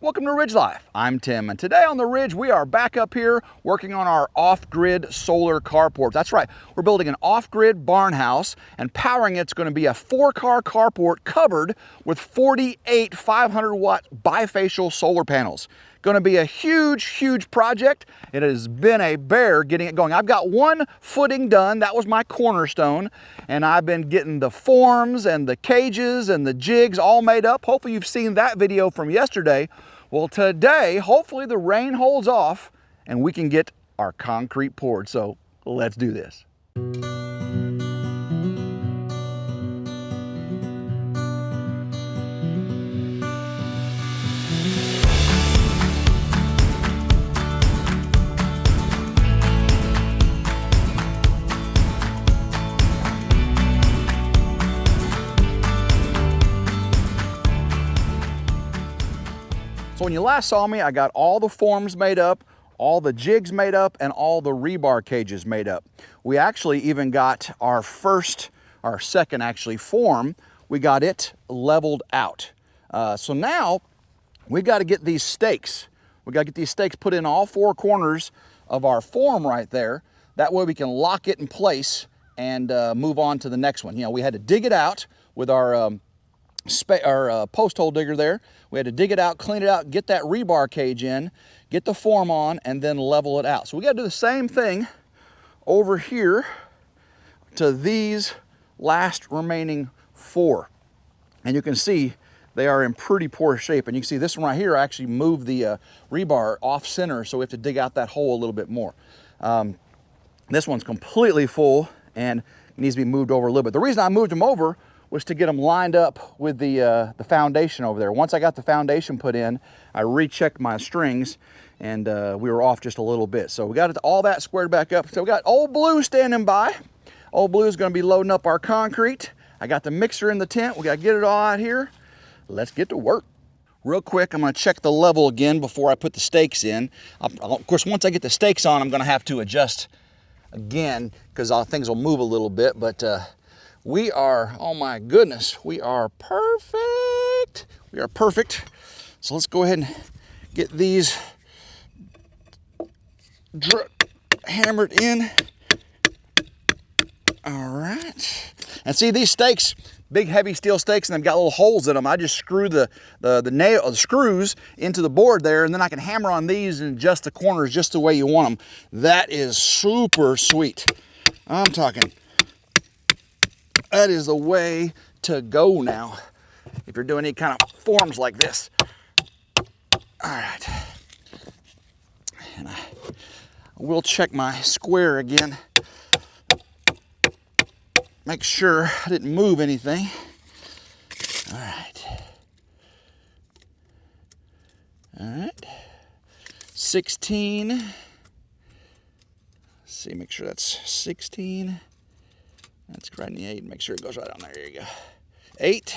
Welcome to Ridge Life. I'm Tim, and today on the Ridge we are back up here working on our off-grid solar carport. That's right, we're building an off-grid barn house, and powering it's going to be a 4-car carport covered with 48 500-watt bifacial solar panels. Going to be a huge project. It has been a bear getting it going. I've got one footing done. That was my cornerstone, and I've been getting the forms and the cages and the jigs all made up. Hopefully you've seen that video from yesterday. Well, today, hopefully the rain holds off and we can get our concrete poured. So let's do this. So when you last saw me, I got all the forms made up, all the jigs made up, and all the rebar cages made up. We actually even got our second actually form, we got it leveled out. So now we got to get these stakes. We got to get these stakes put in all 4 corners of our form right there. That way we can lock it in place and move on to the next one. You know, we had to dig it out with our post hole digger there. We had to dig it out, clean it out, get that rebar cage in, get the form on, and then level it out. So we got to do the same thing over here to these last remaining 4. And you can see they are in pretty poor shape. And you can see this one right here, I actually moved the rebar off center, so we have to dig out that hole a little bit more. This one's completely full and needs to be moved over a little bit. The reason I moved them over was to get them lined up with the foundation over there. Once I got the foundation put in, I rechecked my strings, and we were off just a little bit. So we got all that squared back up. So we got Old Blue standing by. Old Blue is going to be loading up our concrete. I got the mixer in the tent. We got to get it all out here. Let's get to work. Real quick, I'm going to check the level again before I put the stakes in. Of course, once I get the stakes on, I'm going to have to adjust again because things will move a little bit, but we are, oh my goodness, we are perfect. We are perfect. So let's go ahead and get these hammered in. All right. And see these stakes, big heavy steel stakes, and they've got little holes in them. I just screw the screws into the board there, and then I can hammer on these and adjust the corners just the way you want them. That is super sweet. I'm talking. That is the way to go now, if you're doing any kind of forms like this. All right. And I will check my square again. Make sure I didn't move anything. All right. All right. 16. Let's see, make sure that's 16. That's right in the 8. Make sure it goes right on there. There you go. 8.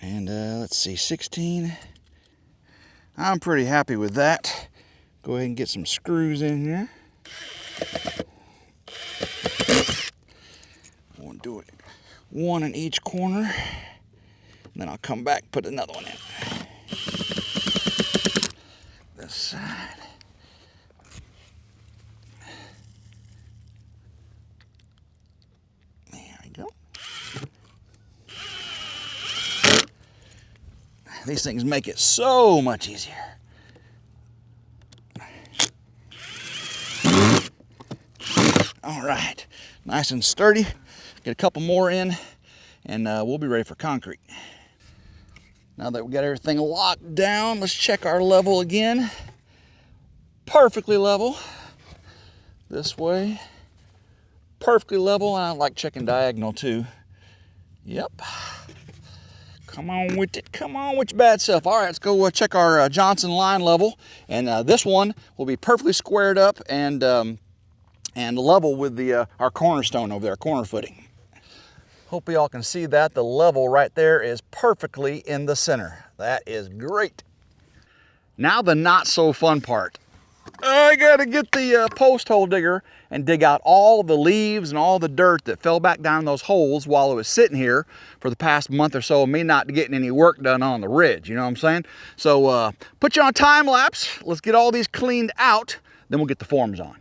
And let's see, 16. I'm pretty happy with that. Go ahead and get some screws in here. We'll do it 1 in each corner. And then I'll come back and put another one in. This side. These things make it so much easier. All right, nice and sturdy. Get a couple more in, and we'll be ready for concrete. Now that we got everything locked down, let's check our level again. Perfectly level. This way. Perfectly level, and I like checking diagonal too. Yep. Come on with it. Come on with your bad self. All right, let's go check our Johnson line level. And this one will be perfectly squared up and level with our cornerstone over there, corner footing. Hope y'all can see that. The level right there is perfectly in the center. That is great. Now the not so fun part. I gotta get the post hole digger and dig out all the leaves and all the dirt that fell back down those holes while it was sitting here for the past month or so of me not getting any work done on the ridge, you know what I'm saying? So put you on a time lapse. Let's get all these cleaned out, then we'll get the forms on.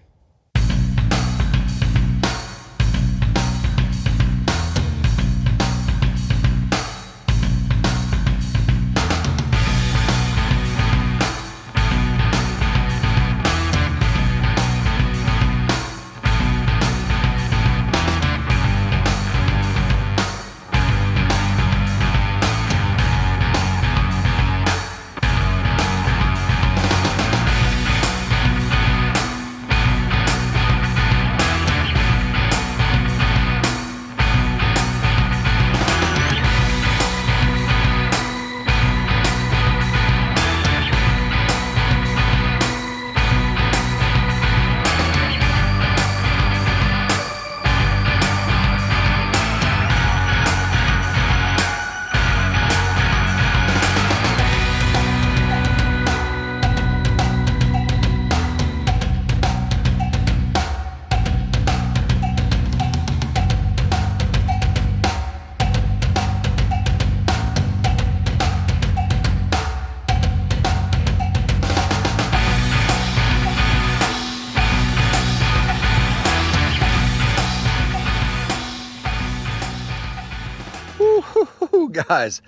Guys,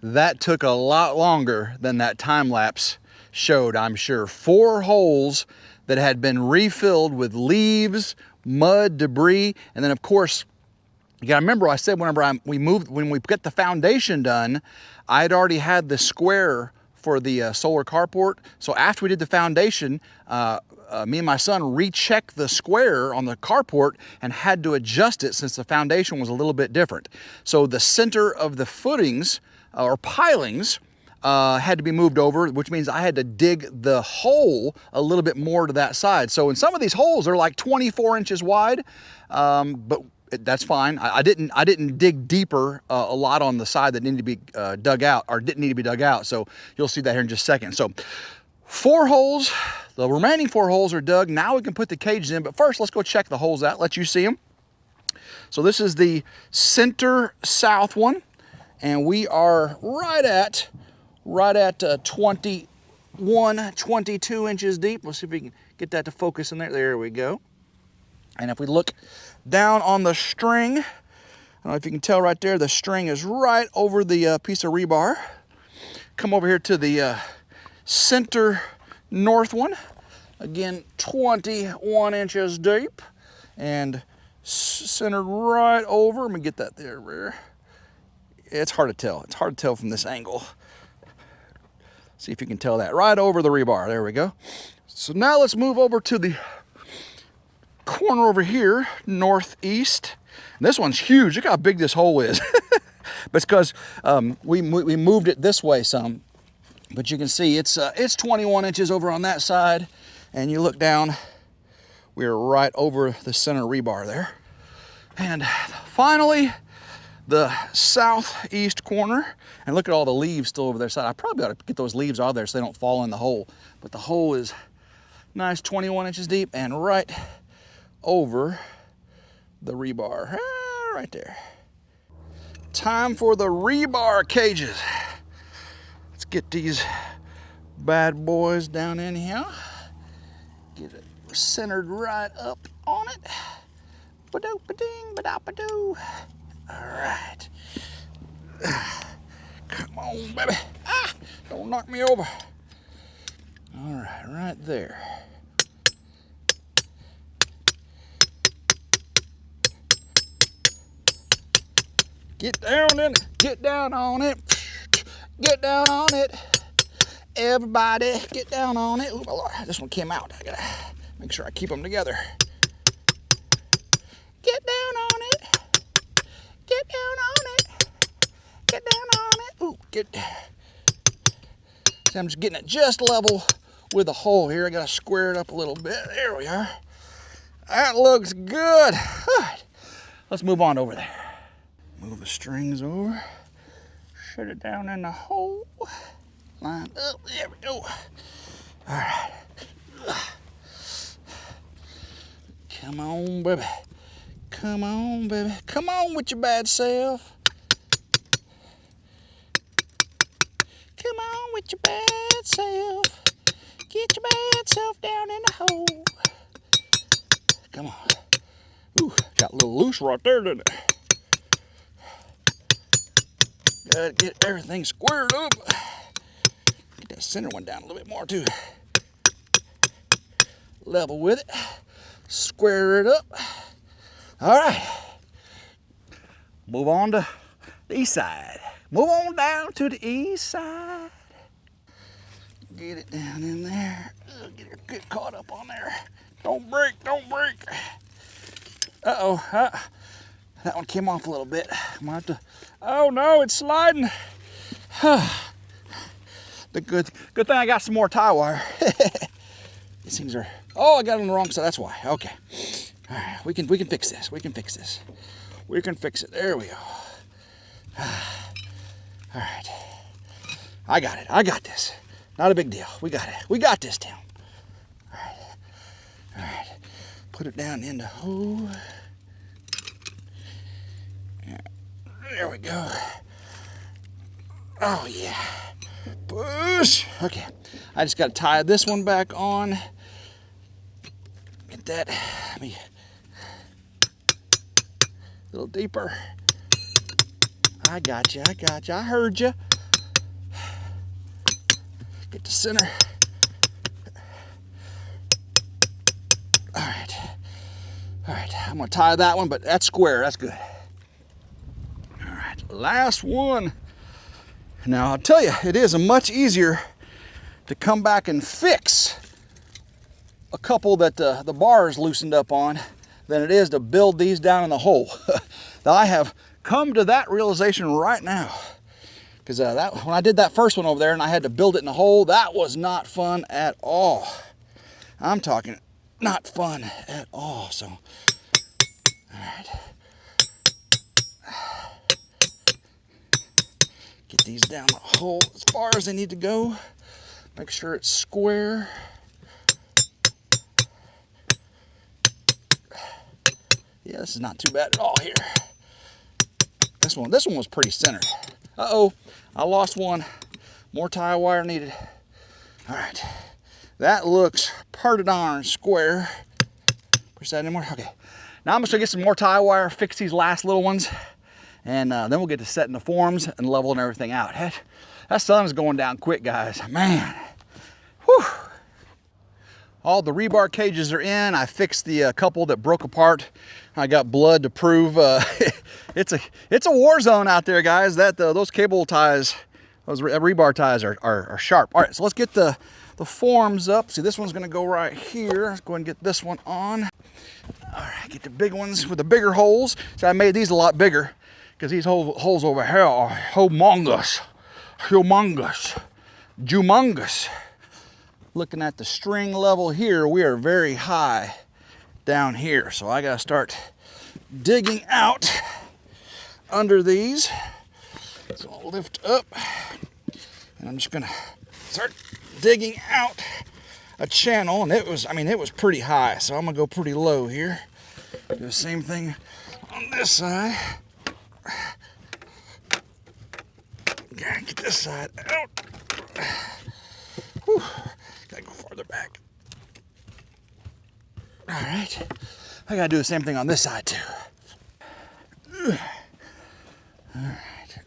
that took a lot longer than that time lapse showed, I'm sure. 4 holes that had been refilled with leaves, mud, debris, and then of course, you gotta remember I said when we get the foundation done, I had already had the square for the solar carport. So after we did the foundation, me and my son rechecked the square on the carport and had to adjust it since the foundation was a little bit different. So the center of the footings or pilings had to be moved over, which means I had to dig the hole a little bit more to that side. So in some of these holes, they're like 24 inches wide, but that's fine. I didn't dig deeper a lot on the side that needed to be dug out, or didn't need to be dug out. So you'll see that here in just a second. So 4 holes, the remaining 4 holes are dug. Now we can put the cages in, but first let's go check the holes out, let you see them. So this is the center south one, and we are right at 21, 22 inches deep. Let's see if we can get that to focus in there. There we go. And if we look down on the string, I don't know if you can tell right there, the string is right over the piece of rebar. Come over here to the center north one. Again, 21 inches deep and centered right over. Let me get that there. It's hard to tell. It's hard to tell from this angle. See if you can tell that. Right over the rebar. There we go. So now let's move over to the corner over here, northeast. And this one's huge. Look how big this hole is. But it's because we moved it this way some. But you can see it's 21 inches over on that side. And you look down, we're right over the center rebar there. And finally, the southeast corner. And look at all the leaves still over their side. I probably ought to get those leaves out of there so they don't fall in the hole. But the hole is nice 21 inches deep and right over the rebar, right there. Time for the rebar cages. Let's get these bad boys down in here. Get it centered right up on it. Ba-do-ba-ding, ba-da-ba-doo. All right. Come on, baby. Ah, don't knock me over. All right, right there. Get down in it. Get down on it. Get down on it. Everybody, get down on it. Oh my Lord, this one came out. I gotta make sure I keep them together. Get down on it. Get down on it. Get down on it. Ooh, See, I'm just getting it just level with the hole here. I gotta square it up a little bit. There we are. That looks good. All right, let's move on over there. Move the strings over. Shut it down in the hole. Line up. There we go. All right. Come on, baby. Come on, baby. Come on with your bad self. Come on with your bad self. Get your bad self down in the hole. Come on. Ooh, got a little loose right there, didn't it? Gotta get everything squared up. Get that center one down a little bit more too. Level with it. Square it up. All right. Move on to the east side. Move on down to the east side. Get it down in there. Get caught up on there. Don't break, don't break. Uh-oh, that one came off a little bit. I'm gonna have to, oh no, it's sliding. The good thing I got some more tie wire. These things are, oh, I got it on the wrong side, that's why, okay. All right, we can fix this, we can fix this. We can fix it, there we go. All right, I got this. Not a big deal, we got it. We got this, Tim. All right, put it down in the hole. There we go. Oh yeah, push. Okay, I just got to tie this one back on. Get that, let me, a little deeper. I got you, I heard you. Get the center. All right, I'm gonna tie that one, but that's square, that's good. All right, last one. Now I'll tell you, it is much easier to come back and fix a couple that the bar is loosened up on than it is to build these down in the hole. Now I have come to that realization right now, because when I did that first one over there and I had to build it in the hole, that was not fun at all. I'm talking not fun at all. So, all right. Get these down the hole as far as they need to go. Make sure it's square. Yeah, this is not too bad at all here. This one was pretty centered. Uh-oh, I lost one. More tie wire needed. All right, that looks pretty darn square. Push that anymore, okay. Now I'm just gonna get some more tie wire, fix these last little ones, and then we'll get to setting the forms and leveling everything out. That sun is going down quick, guys, man. Whew. All the rebar cages are in. I fixed the couple that broke apart. I got blood to prove. It's a war zone out there, guys. Those cable ties, those rebar ties are sharp. All right, so let's get the forms up. See, this one's gonna go right here. Let's go ahead and get this one on. All right, get the big ones with the bigger holes. So I made these a lot bigger because these holes over here are humongous, humongous. Looking at the string level here, we are very high down here. So I gotta start digging out under these. So I'll lift up and I'm just gonna start digging out a channel. And it was pretty high. So I'm gonna go pretty low here. Do the same thing on this side. Gotta get this side out. Whew. Gotta go farther back. All right, I gotta do the same thing on this side too. All right,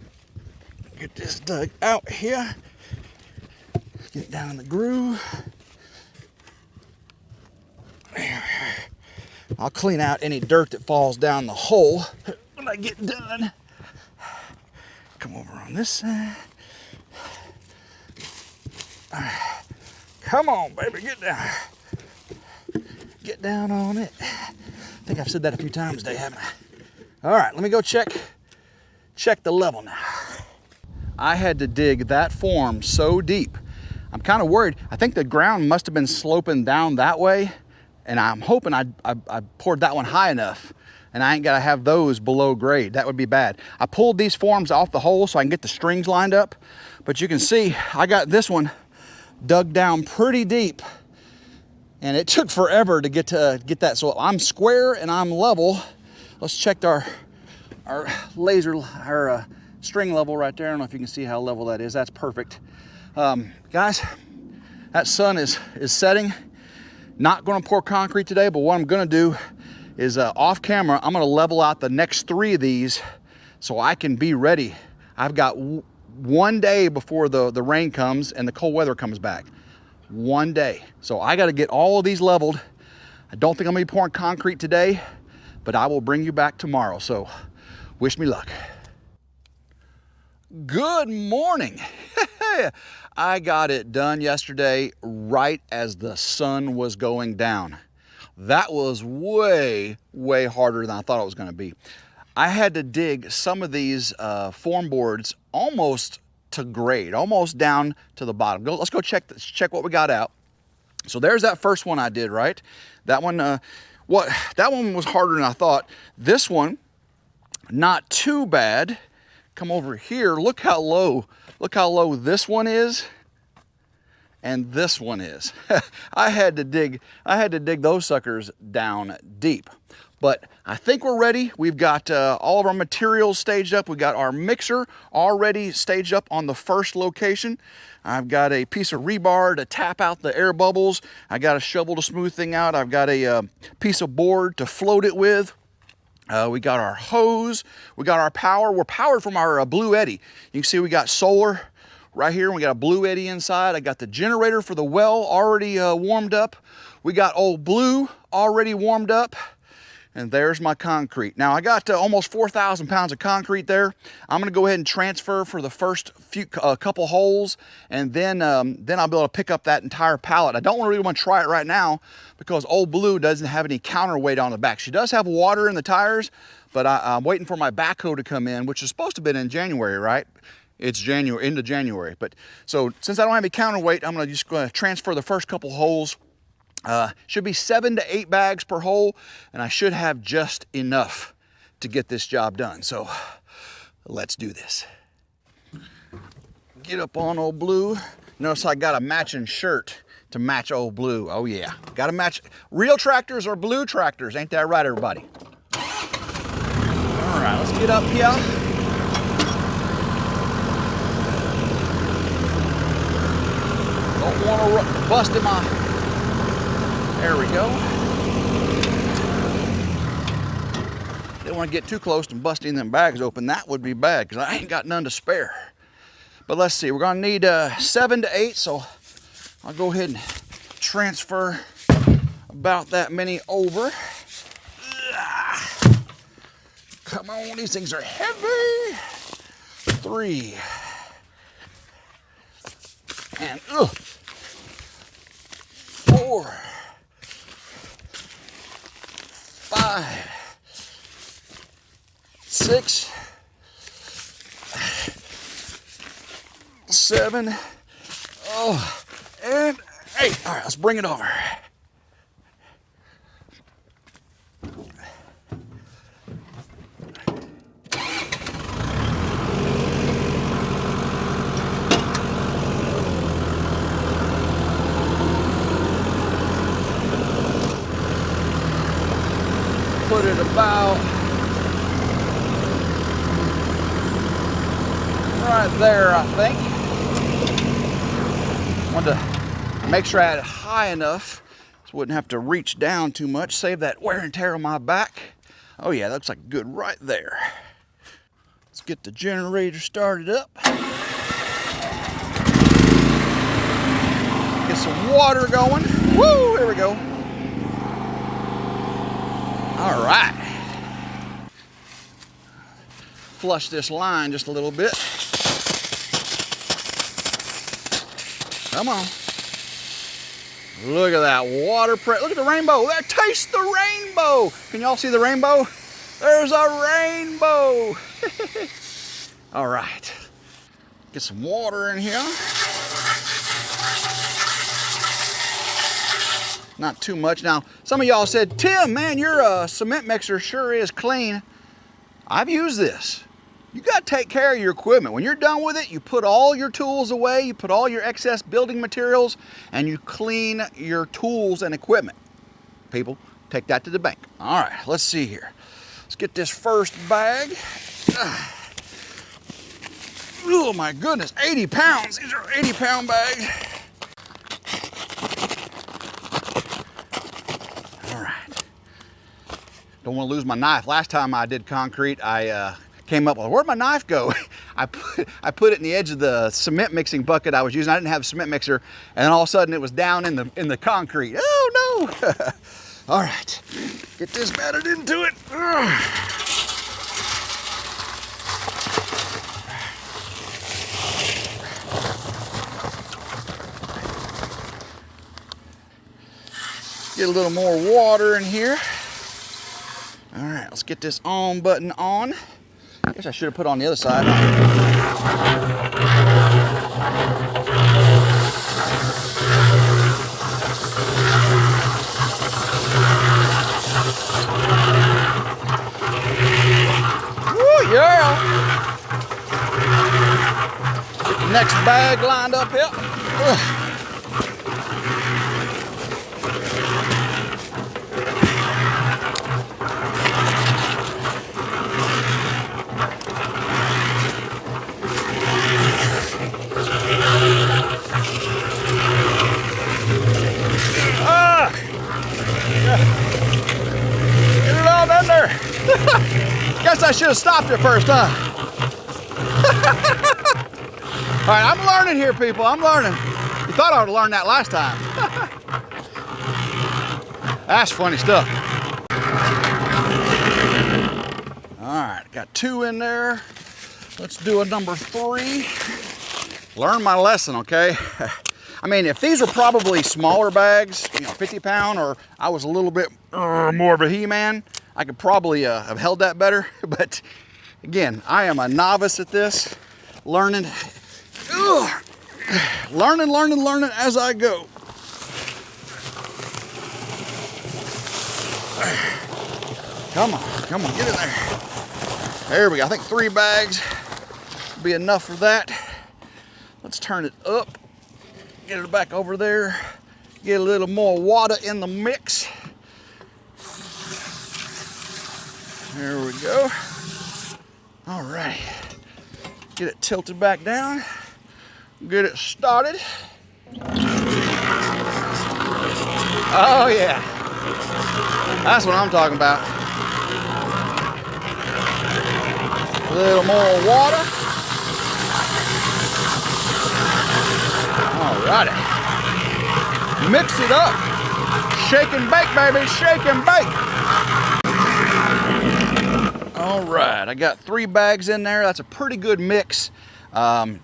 get this dug out here. Get down in the groove. I'll clean out any dirt that falls down the hole when I get done. Come over on this side. All right. Come on, baby, get down. Get down on it. I think I've said that a few times today, haven't I? All right, let me go check the level now. I had to dig that form so deep. I'm kind of worried. I think the ground must have been sloping down that way, and I'm hoping I poured that one high enough, and I ain't gotta have those below grade. That would be bad. I pulled these forms off the hole so I can get the strings lined up, but you can see I got this one dug down pretty deep And it took forever to get that. So I'm square and I'm level. Let's check our string level right there. I don't know if you can see how level that is. That's perfect. Guys, that sun is setting. Not gonna pour concrete today, but what I'm gonna do is off camera, I'm gonna level out the next 3 of these so I can be ready. I've got one day before the rain comes and the cold weather comes back. One day. So I gotta get all of these leveled. I don't think I'm gonna be pouring concrete today, but I will bring you back tomorrow. So wish me luck. Good morning. I got it done yesterday right as the sun was going down. That was way, way harder than I thought it was gonna be. I had to dig some of these form boards almost to grade, almost down to the bottom. Let's go check what we got out. So there's that first one I did, right? That one, that one was harder than I thought. This one, not too bad. Come over here, look how low this one is and this one is. I had to dig those suckers down deep. But I think we're ready. We've got all of our materials staged up. We got our mixer already staged up on the first location. I've got a piece of rebar to tap out the air bubbles. I got a shovel to smooth thing out. I've got a piece of board to float it with. We got our hose. We got our power. We're powered from our Blue Eddy. You can see we got solar right here. We got a Blue Eddy inside. I got the generator for the well already warmed up. We got Old Blue already warmed up. And there's my concrete. Now I got almost 4,000 pounds of concrete there. I'm gonna go ahead and transfer for the first couple holes, and then I'll be able to pick up that entire pallet. I don't really want to try it right now because Old Blue doesn't have any counterweight on the back. She does have water in the tires, but I'm waiting for my backhoe to come in, which is supposed to have been in January, right? It's January, into January. But so since I don't have any counterweight, I'm just gonna transfer the first couple holes. Should be 7 to 8 bags per hole, and I should have just enough to get this job done. So let's do this. Get up on Old Blue. Notice I got a matching shirt to match Old Blue. Oh yeah, got to match. Real tractors are blue tractors, ain't that right, everybody? All right, let's get up here. Don't want to bust in my... There we go. Didn't want to get too close to busting them bags open. That would be bad because I ain't got none to spare. But let's see, we're gonna need 7 to 8, so I'll go ahead and transfer about that many over. Come on, these things are heavy. 3. And 4. 5, 6, 7, and 8. All right, let's bring it over. Put it about right there, I think. Wanted to make sure I had it high enough so I wouldn't have to reach down too much, save that wear and tear on my back. Oh yeah, that looks like good right there. Let's get the generator started up. Get some water going. Woo, there we go. All right. Flush this line just a little bit. Come on. Look at that water pressure. Look at the rainbow. There, taste the rainbow. Can y'all see the rainbow? There's a rainbow. All right. Get some water in here. Not too much. Now, some of y'all said, Tim, man, your cement mixer sure is clean. I've used this. You got to take care of your equipment. When you're done with it, you put all your tools away, you put all your excess building materials, and you clean your tools and equipment. People, take that to the bank. All right, let's see here. Let's get this first bag. Oh my goodness, 80 pounds. These are 80-pound bags. All right. Don't want to lose my knife. Last time I did concrete, I came up with, where'd my knife go? I put it in the edge of the cement mixing bucket I was using. I didn't have a cement mixer, and then all of a sudden it was down in the concrete. Oh no! All right, get this battered into it. Get a little more water in here. All right, let's get this on button on. I guess I should have put on the other side. Woo, yeah. Get the next bag lined up here. Ugh. Get it all in there. Guess I should have stopped it first, huh? All right, I'm learning here, people. I'm learning. You thought I would have learned that last time. That's funny stuff. All right, got 2 in there. Let's do a number 3. Learn my lesson, okay? I mean, if these were probably smaller bags, 50-pound, or I was a little bit more of a he-man, I could probably have held that better. But again, I am a novice at this, learning as I go. Come on, get in there. There we go. I think 3 bags will be enough for that. Let's turn it up. Get it back over there. Get a little more water in the mix. There we go. All right. Get it tilted back down. Get it started. Oh yeah. That's what I'm talking about. A little more water. Alrighty. Mix it up. Shake and bake, baby. Shake and bake. Alright, I got 3 bags in there. That's a pretty good mix.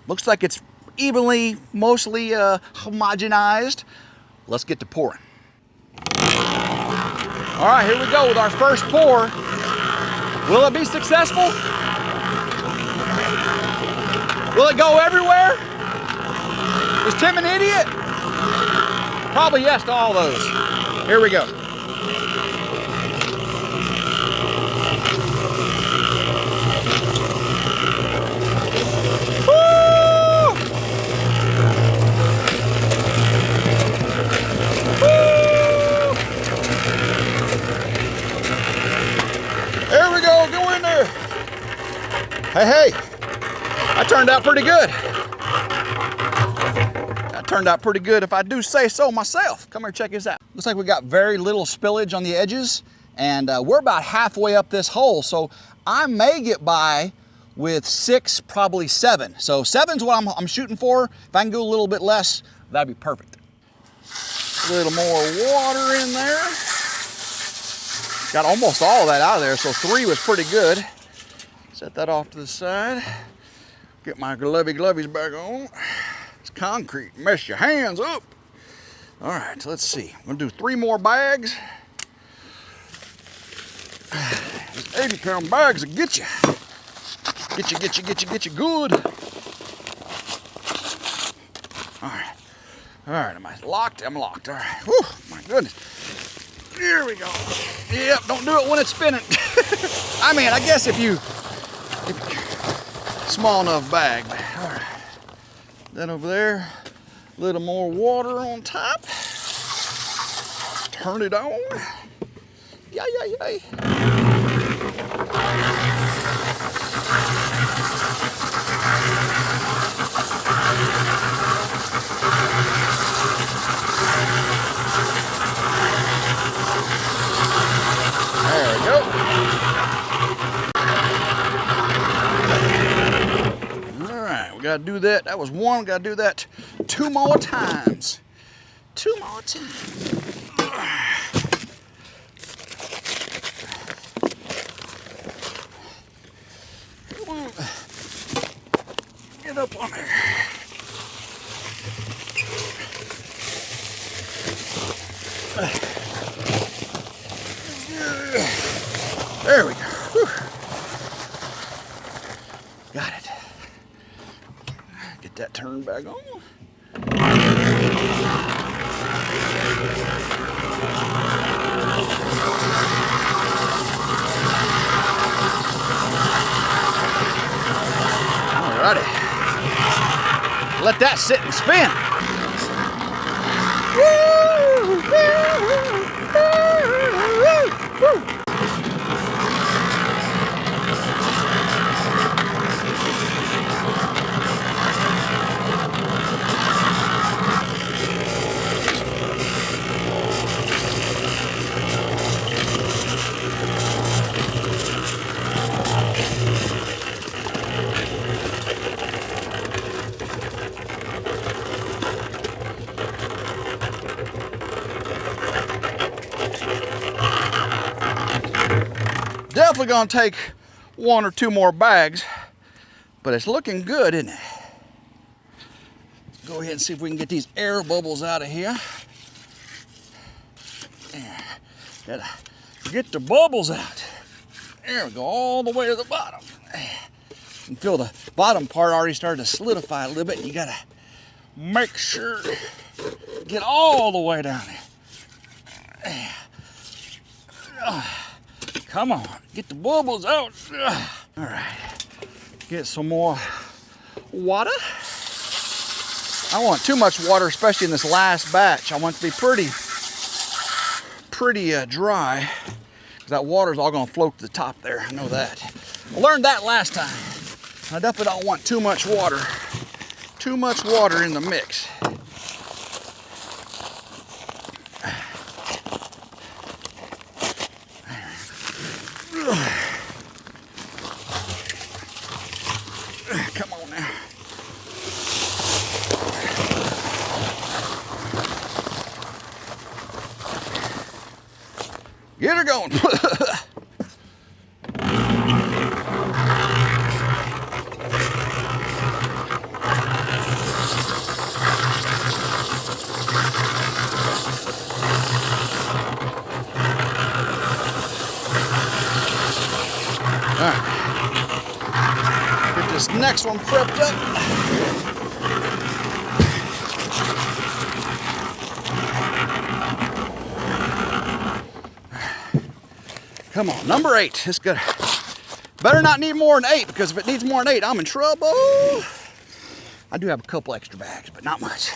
Looks like it's evenly, mostly homogenized. Let's get to pouring. Alright, here we go with our first pour. Will it be successful? Will it go everywhere? Is Tim an idiot? Probably yes to all those. Here we go. Woo! Woo! There we go, go in there. Hey, that turned out pretty good. Turned out pretty good if I do say so myself. Come here, check this out. Looks like we got very little spillage on the edges, and we're about halfway up this hole, so I may get by with 6, probably 7. So 7's what I'm shooting for. If I can go a little bit less, that'd be perfect. A little more water in there. Got almost all of that out of there, so 3 was pretty good. Set that off to the side. Get my glovies back on. It's concrete, mess your hands up. All right, let's see. I'm gonna do 3 more bags. These 80-pound bags will get you. Get you good. All right, am I locked? I'm locked, all right. Whew, my goodness. Here we go. Yep, don't do it when it's spinning. I mean, I guess if you small enough bag. All right. Then over there, a little more water on top. Turn it on. Yay, yay, yay. There we go. All right, we gotta do that. That was one, gotta do that 2 more times. 2 more times. Come on. Get up on there. There we go. Whew. Got it. Get that turned back on. Alrighty. Let that sit and spin. Definitely gonna take 1 or 2 more bags, but it's looking good, isn't it? Go ahead and see if we can get these air bubbles out of here. Yeah, gotta get the bubbles out. There we go, all the way to the bottom. You can feel the bottom part already started to solidify a little bit. You gotta make sure, get all the way down there. Come on, get the bubbles out. All right, get some more water. I don't want too much water, especially in this last batch. I want it to be pretty dry, because that water's all gonna float to the top there. I know that. I learned that last time. I definitely don't want too much water in the mix. Come on now. Get her going. All right. Get this next one prepped up. Come on, number 8. It's good. Better not need more than 8, because if it needs more than 8, I'm in trouble. I do have a couple extra bags, but not much.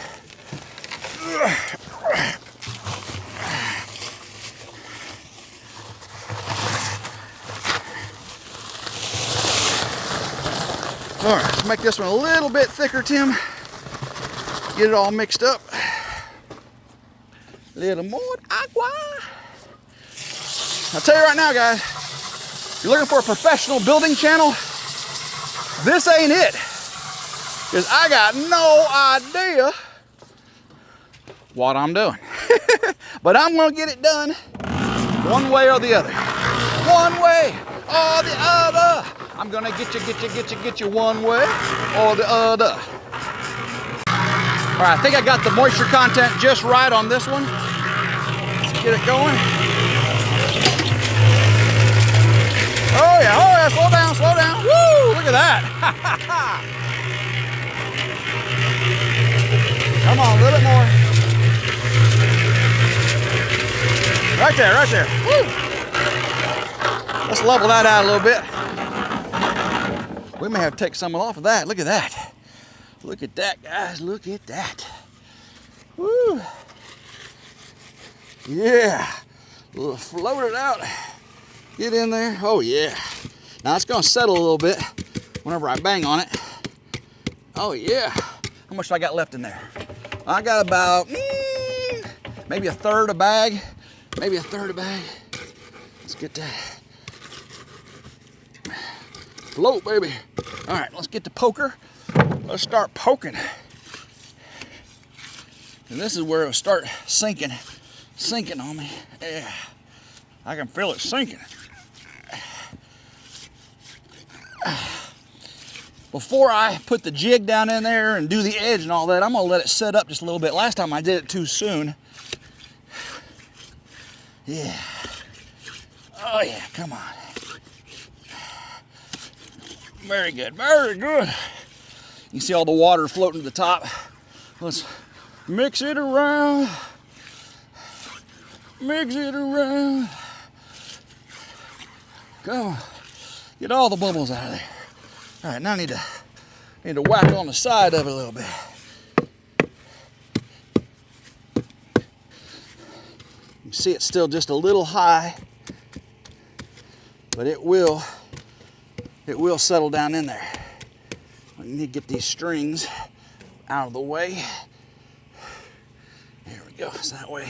All right, let's make this one a little bit thicker, Tim. Get it all mixed up. A little more agua. I'll tell you right now, guys, if you're looking for a professional building channel, this ain't it. Because I got no idea what I'm doing. But I'm gonna get it done one way or the other. One way or the other. I'm gonna get you one way or the other. All right, I think I got the moisture content just right on this one. Let's get it going. Oh yeah, slow down, slow down. Woo, look at that. Come on, a little bit more. Right there, right there. Woo. Let's level that out a little bit. We may have to take some off of that. Look at that. Look at that, guys. Look at that. Woo. Yeah. Float it out. Get in there. Oh, yeah. Now, it's going to settle a little bit whenever I bang on it. Oh, yeah. How much do I got left in there? I got about maybe a third a bag. Maybe a third a bag. Let's get that. Float, baby. All right, let's get the poker. Let's start poking. And this is where it'll start sinking on me. Yeah, I can feel it sinking. Before I put the jig down in there and do the edge and all that, I'm gonna let it set up just a little bit. Last time I did it too soon. Yeah. Oh yeah, come on. Very good, very good. You see all the water floating to the top. Let's mix it around. Mix it around. Come on. Get all the bubbles out of there. All right, now I need to whack on the side of it a little bit. You see it's still just a little high, but it will settle down in there. I need to get these strings out of the way. There we go, it's that way.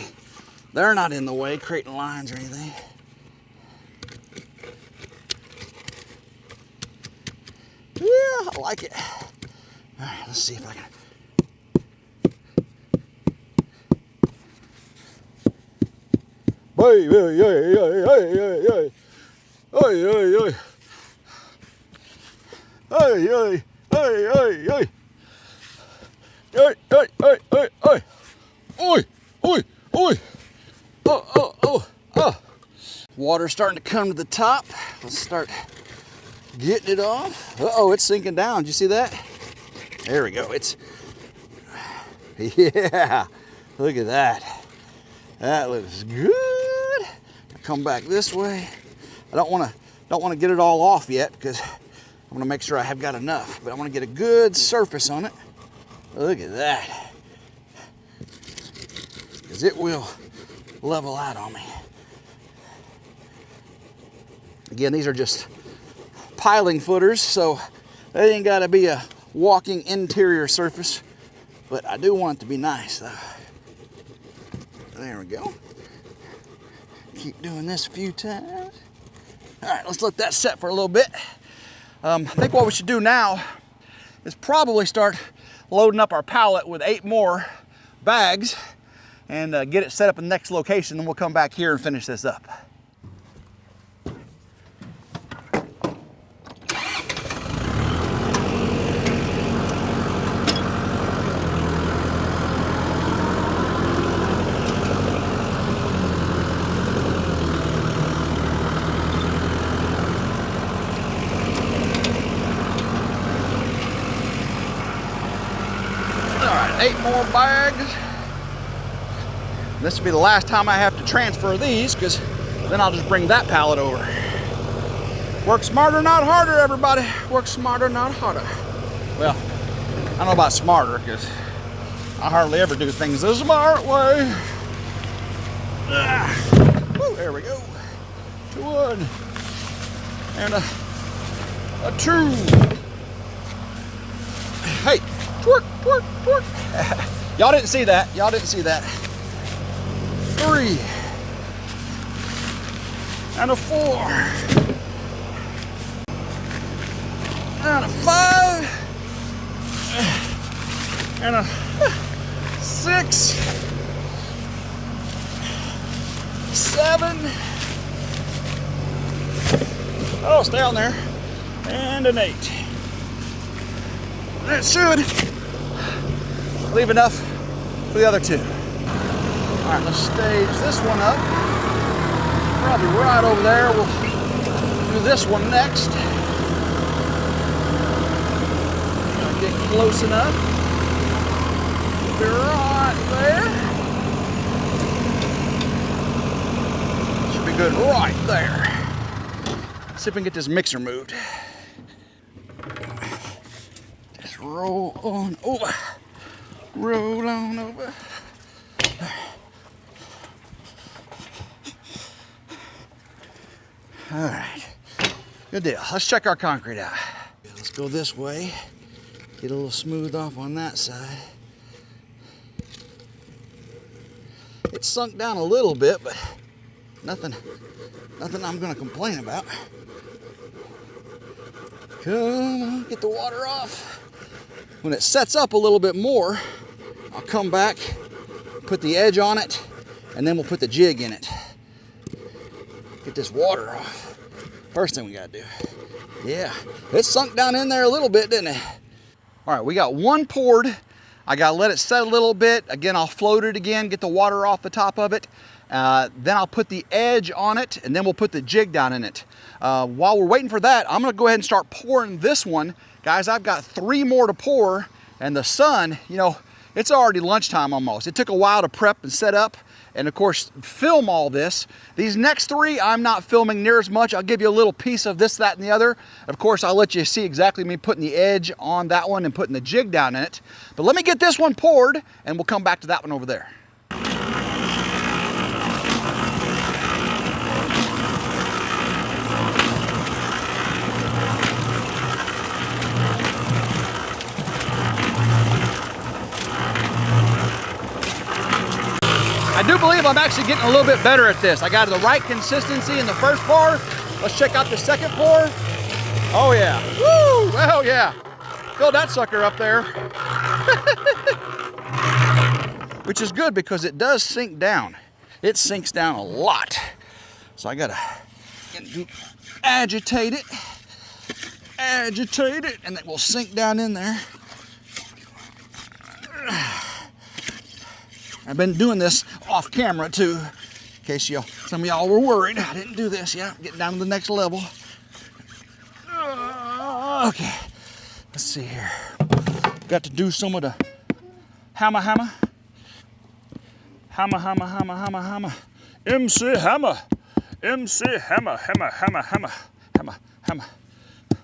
They're not in the way, creating lines or anything. Yeah, I like it. All right, let's see if I can. Hey, hey, hey, hey, hey, hey, hey, hey, hey. Hey, hey, hey, hey, hey. Hey, hey, hey, hey, hey. Oi, oi, oi. Oh, oh, oh, oh. Water's starting to come to the top. Let's start getting it off. Uh-oh, it's sinking down. Did you see that? There we go. It's, yeah, look at that. That looks good. I'll come back this way. I don't want to get it all off yet because I'm going to make sure I have got enough, but I want to get a good surface on it. Look at that. Because it will level out on me. Again, these are just piling footers, so they ain't got to be a walking interior surface, but I do want it to be nice though. There we go. Keep doing this a few times. All right, let's let that set for a little bit. I think what we should do now is probably start loading up our pallet with 8 more bags and get it set up in the next location, then we'll come back here and finish this up. All right, 8 more bags. This will be the last time I have to transfer these because then I'll just bring that pallet over. Work smarter, not harder, everybody. Work smarter, not harder. Well, I don't know about smarter because I hardly ever do things the smart way. Woo, there we go. 1 and a 2. Hey, twerk, twerk, twerk. Y'all didn't see that. Y'all didn't see that. 3 and a 4 and a 5 and a 6, 7. Oh, stay on there. And an 8. That should leave enough for the other 2. All right, let's stage this one up. Probably right over there. We'll do this one next. Get close enough. Be right there. Should be good right there. Let's see if we can get this mixer moved. Roll on over. Roll on over. All right, good deal. Let's check our concrete out. Let's go this way. Get a little smooth off on that side. It's sunk down a little bit, but nothing I'm gonna complain about. Come on, get the water off. When it sets up a little bit more, I'll come back, put the edge on it, and then we'll put the jig in it. Get this water off. First thing we gotta do. Yeah, it sunk down in there a little bit, didn't it? All right, we got one poured. I gotta let it set a little bit. Again, I'll float it again, get the water off the top of it. Then I'll put the edge on it, and then we'll put the jig down in it. While we're waiting for that, I'm gonna go ahead and start pouring this one. Guys, I've got 3 more to pour, and the sun, you know, it's already lunchtime almost. It took a while to prep and set up, and of course, film all this. These next 3, I'm not filming near as much. I'll give you a little piece of this, that, and the other. Of course, I'll let you see exactly me putting the edge on that one and putting the jig down in it. But let me get this one poured, and we'll come back to that one over there. I do believe I'm actually getting a little bit better at this. I got the right consistency in the first pour. Let's check out the second pour. Oh yeah, woo, well yeah. Fill that sucker up there. Which is good because it does sink down. It sinks down a lot. So I gotta agitate it, and it will sink down in there. I've been doing this off camera too, in case some of y'all were worried. I didn't do this yet. Getting down to the next level. Okay, let's see here. Got to do some of the hammer. MC hammer.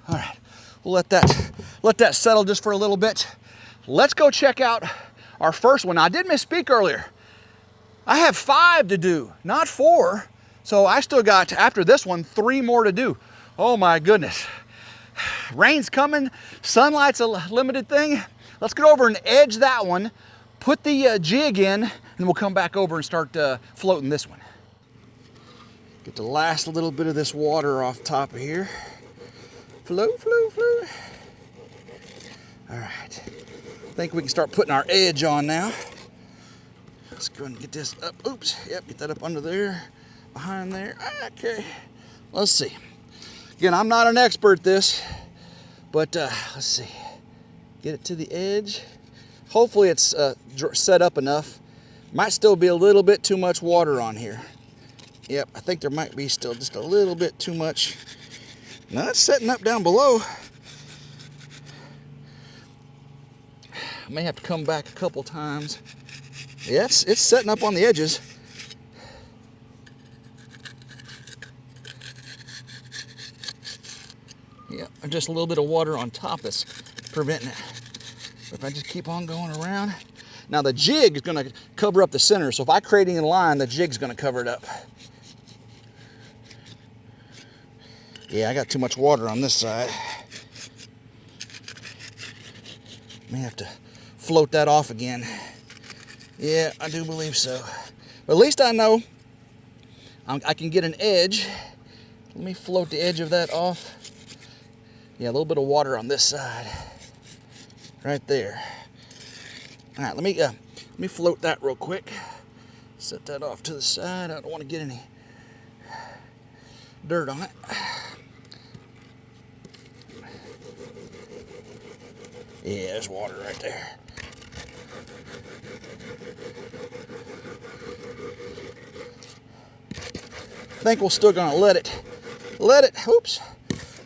All right, we'll let that settle just for a little bit. Let's go check out our first one. Now, I did misspeak earlier. I have 5 to do, not 4. So I still got, after this one, 3 more to do. Oh my goodness. Rain's coming, sunlight's a limited thing. Let's get over and edge that one, put the jig in, and we'll come back over and start floating this one. Get the last little bit of this water off top of here. Float. All right. I think we can start putting our edge on now. Let's go ahead and get this up. Oops, yep, get that up under there, behind there. Okay, let's see. Again, I'm not an expert at this, but let's see. Get it to the edge. Hopefully it's set up enough. Might still be a little bit too much water on here. Yep, I think there might be still just a little bit too much. Now it's setting up down below. I may have to come back a couple times. Yeah, it's setting up on the edges. Yeah, just a little bit of water on top that's preventing it. If I just keep on going around. Now the jig is gonna cover up the center, so if I create any line, the jig's gonna cover it up. Yeah, I got too much water on this side. May have to float that off again. Yeah, I do believe so. But at least I know I can get an edge. Let me float the edge of that off. Yeah, a little bit of water on this side. Right there. All right, let me float that real quick. Set that off to the side. I don't want to get any dirt on it. Yeah, there's water right there. I think we're still gonna let it, oops,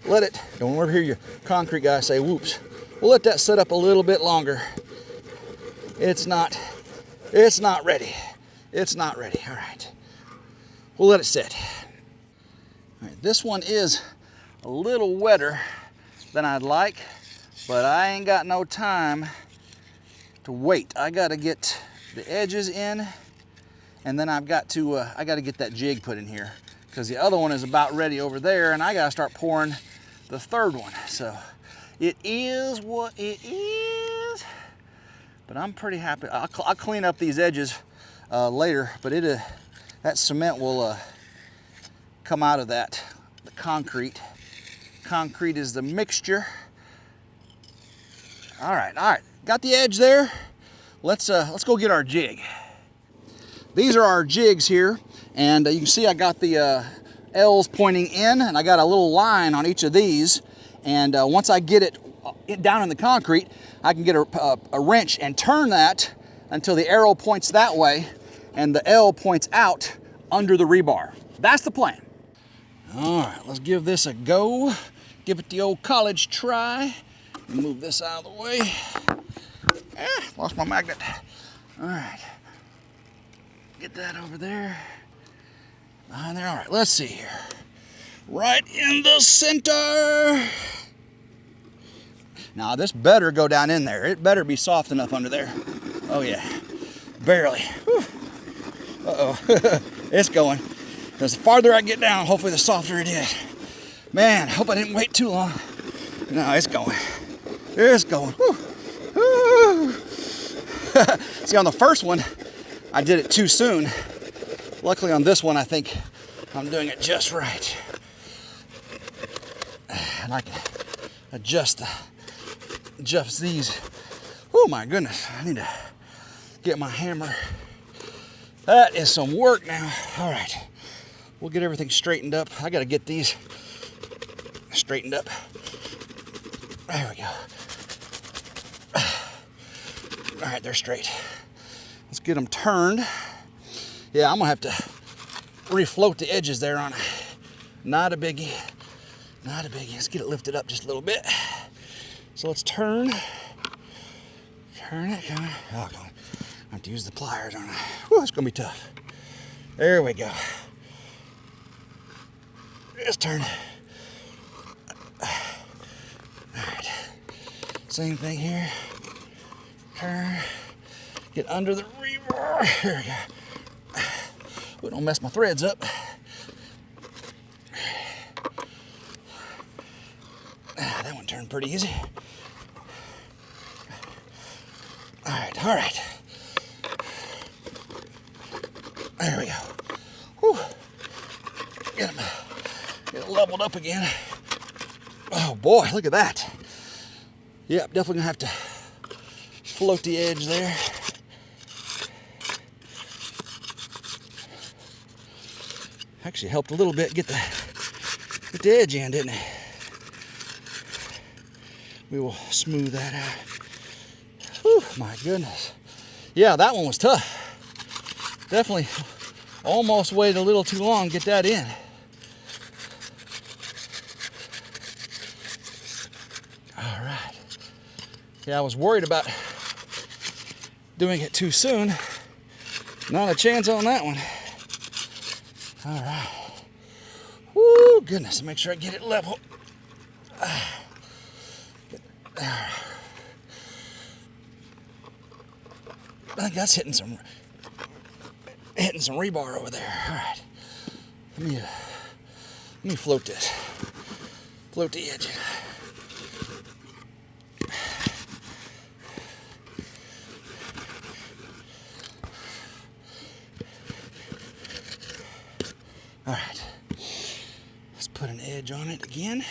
let it, don't ever hear your concrete guy say whoops. We'll let that set up a little bit longer. It's not ready. It's not ready, all right. We'll let it sit. All right, this one is a little wetter than I'd like. but I ain't got no time to wait. I gotta get the edges in, and then I've got to get that jig put in here, because the other one is about ready over there, and I gotta start pouring the third one. So it is what it is, but I'm pretty happy. I'll clean up these edges later, but that cement will come out of the concrete. Concrete is the mixture. All right, got the edge there. Let's go get our jig. These are our jigs here, and you can see I got the L's pointing in, and I got a little line on each of these. And once I get it down in the concrete, I can get a wrench and turn that until the arrow points that way, and the L points out under the rebar. That's the plan. All right, let's give this a go. Give it the old college try. Move this out of the way. Lost my magnet. All right. Get that over there. Behind there. All right, let's see here. Right in the center. Now, this better go down in there. It better be soft enough under there. Oh, yeah. Barely. Whew. Uh-oh. It's going. Because the farther I get down, hopefully the softer it is. Man, I hope I didn't wait too long. No, it's going. It's going. Whew. Whew. See, on the first one, I did it too soon. Luckily on this one, I think I'm doing it just right. And I can adjust these. Oh my goodness, I need to get my hammer. That is some work now. All right, we'll get everything straightened up. I gotta get these straightened up. There we go. All right, they're straight. Let's get them turned. Yeah, I'm gonna have to refloat the edges there on it. Not a biggie, not a biggie. Let's get it lifted up just a little bit. So let's turn it, kind of. Oh, I have to use the pliers on it. Whew, it's gonna be tough. There we go. Just turn. All right, same thing here. Turn, get under the rebar. There we go. Oh, don't mess my threads up. That one turned pretty easy. All right. There we go. Whew. Get it leveled up again. Oh boy, look at that. Yep, definitely gonna have to float the edge there. Actually helped a little bit get the edge in, didn't it? We will smooth that out. Whew, my goodness. Yeah, that one was tough. Definitely almost waited a little too long to get that in. All right. Yeah, I was worried about doing it too soon. Not a chance on that one. All right. Woo, goodness, make sure I get it level. I think that's hitting some rebar over there. All right. Let me float this. Float the edge. All right, let's put an edge on it again.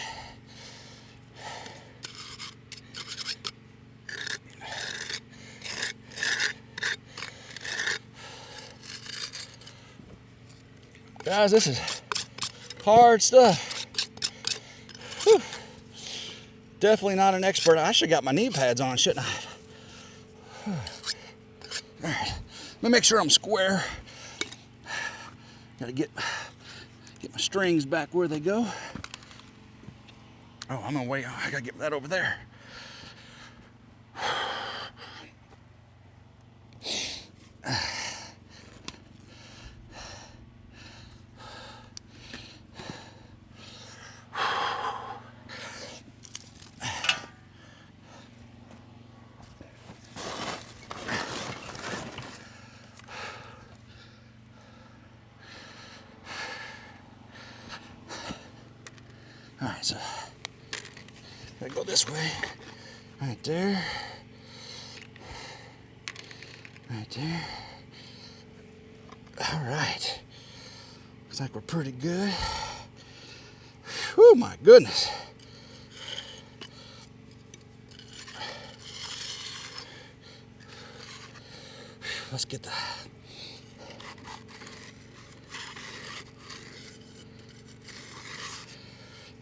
Guys, this is hard stuff. Whew. Definitely not an expert. I should have got my knee pads on, shouldn't I? All right, let me make sure I'm square. Gotta get my strings back where they go. Oh, I'm gonna wait. I gotta get that over there. All right, so gotta go this way. Right there. Right there. All right. Looks like we're pretty good. Oh my goodness. Let's get the